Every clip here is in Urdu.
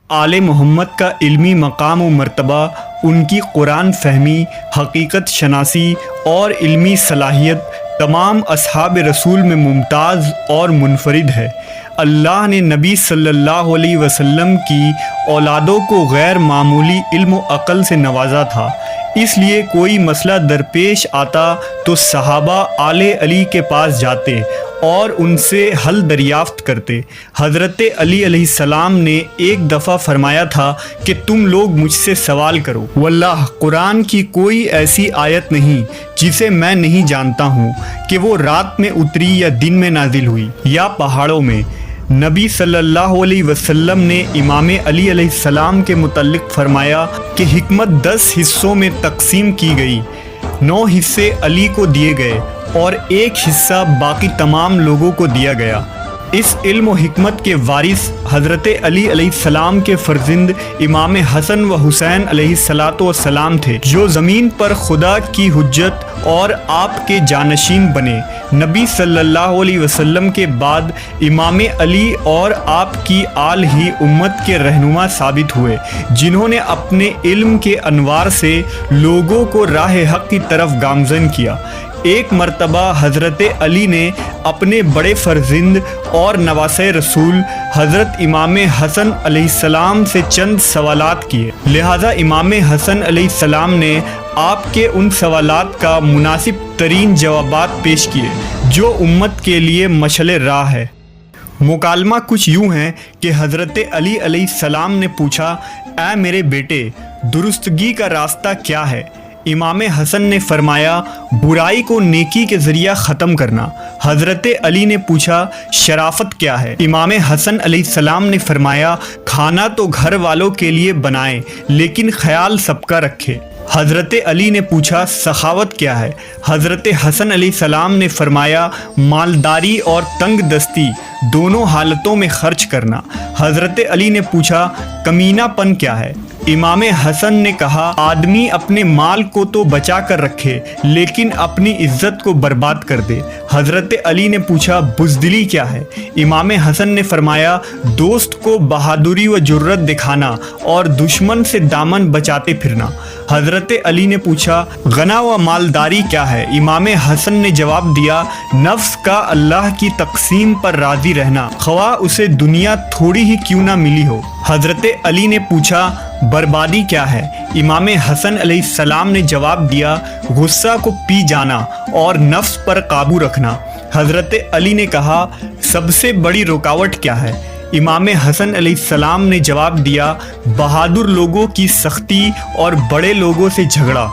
آل محمد کا علمی مقام و مرتبہ ان کی قرآن فہمی، حقیقت شناسی اور علمی صلاحیت تمام اصحاب رسول میں ممتاز اور منفرد ہے۔ اللہ نے نبی صلی اللہ علیہ وسلم کی اولادوں کو غیر معمولی علم و عقل سے نوازا تھا، اس لیے کوئی مسئلہ درپیش آتا تو صحابہ آل علی کے پاس جاتے اور ان سے حل دریافت کرتے۔ حضرت علی علیہ السلام نے ایک دفعہ فرمایا تھا کہ تم لوگ مجھ سے سوال کرو، واللہ قرآن کی کوئی ایسی آیت نہیں جسے میں نہیں جانتا ہوں کہ وہ رات میں اتری یا دن میں نازل ہوئی یا پہاڑوں میں۔ نبی صلی اللہ علیہ وسلم نے امام علی علیہ السلام کے متعلق فرمایا کہ حکمت 10 حصوں میں تقسیم کی گئی، 9 حصے علی کو دیے گئے اور 1 حصہ باقی تمام لوگوں کو دیا گیا۔ اس علم و حکمت کے وارث حضرت علی علیہ السلام کے فرزند امام حسن و حسین علیہ السلام تھے، جو زمین پر خدا کی حجت اور آپ کے جانشین بنے۔ نبی صلی اللہ علیہ وسلم کے بعد امام علی اور آپ کی آل ہی امت کے رہنما ثابت ہوئے، جنہوں نے اپنے علم کے انوار سے لوگوں کو راہ حق کی طرف گامزن کیا۔ ایک مرتبہ حضرت علی نے اپنے بڑے فرزند اور نواسۂ رسول حضرت امام حسن علیہ السلام سے چند سوالات کیے، لہذا امام حسن علیہ السلام نے آپ کے ان سوالات کا مناسب ترین جوابات پیش کیے جو امت کے لیے مشعل راہ ہے۔ مکالمہ کچھ یوں ہے کہ حضرت علی علیہ السلام نے پوچھا، اے میرے بیٹے، درستگی کا راستہ کیا ہے؟ امام حسن نے فرمایا، برائی کو نیکی کے ذریعہ ختم کرنا۔ حضرت علی نے پوچھا، شرافت کیا ہے؟ امام حسن علیہ السلام نے فرمایا، کھانا تو گھر والوں کے لیے بنائیں لیکن خیال سب کا رکھے۔ حضرت علی نے پوچھا، سخاوت کیا ہے؟ حضرت حسن علیہ السلام نے فرمایا، مالداری اور تنگ دستی دونوں حالتوں میں خرچ کرنا۔ حضرت علی نے پوچھا، کمینہ پن کیا ہے؟ امام حسن نے کہا، آدمی اپنے مال کو تو بچا کر رکھے لیکن اپنی عزت کو برباد کر دے۔ حضرت علی نے پوچھا، بزدلی کیا ہے؟ امام حسن نے فرمایا، دوست کو بہادری و جرت دکھانا اور دشمن سے دامن بچاتے پھرنا۔ حضرت علی نے پوچھا، غنا و مالداری کیا ہے؟ امام حسن نے جواب دیا، نفس کا اللہ کی تقسیم پر راضی رہنا، خواہ اسے دنیا تھوڑی ہی کیوں نہ ملی ہو۔ حضرت علی نے پوچھا، بربادی کیا ہے؟ امام حسن علیہ السلام نے جواب دیا، غصہ کو پی جانا اور نفس پر قابو رکھنا۔ حضرت علی نے کہا، سب سے بڑی رکاوٹ کیا ہے؟ امام حسن علیہ السلام نے جواب دیا، بہادر لوگوں کی سختی اور بڑے لوگوں سے جھگڑا۔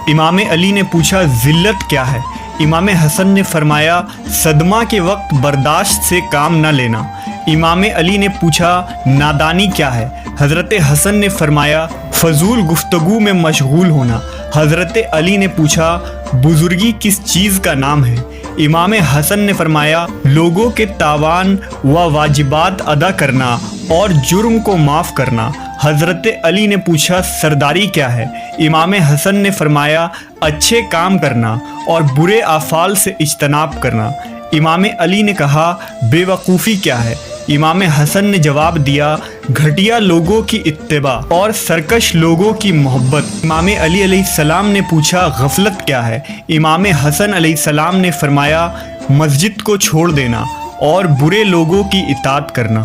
امام علی نے پوچھا، ذلت کیا ہے؟ امام حسن نے فرمایا، صدمہ کے وقت برداشت سے کام نہ لینا۔ امام علی نے پوچھا، نادانی کیا ہے؟ حضرت حسن نے فرمایا، فضول گفتگو میں مشغول ہونا۔ حضرت علی نے پوچھا، بزرگی کس چیز کا نام ہے؟ امام حسن نے فرمایا، لوگوں کے تاوان و واجبات ادا کرنا اور جرم کو معاف کرنا۔ حضرت علی نے پوچھا، سرداری کیا ہے؟ امام حسن نے فرمایا، اچھے کام کرنا اور برے افعال سے اجتناب کرنا۔ امام علی نے کہا، بے وقوفی کیا ہے؟ امام حسن نے جواب دیا، گھٹیا لوگوں کی اتباع اور سرکش لوگوں کی محبت۔ امام علی علیہ السلام نے پوچھا، غفلت کیا ہے؟ امام حسن علیہ السلام نے فرمایا، مسجد کو چھوڑ دینا اور برے لوگوں کی اطاعت کرنا۔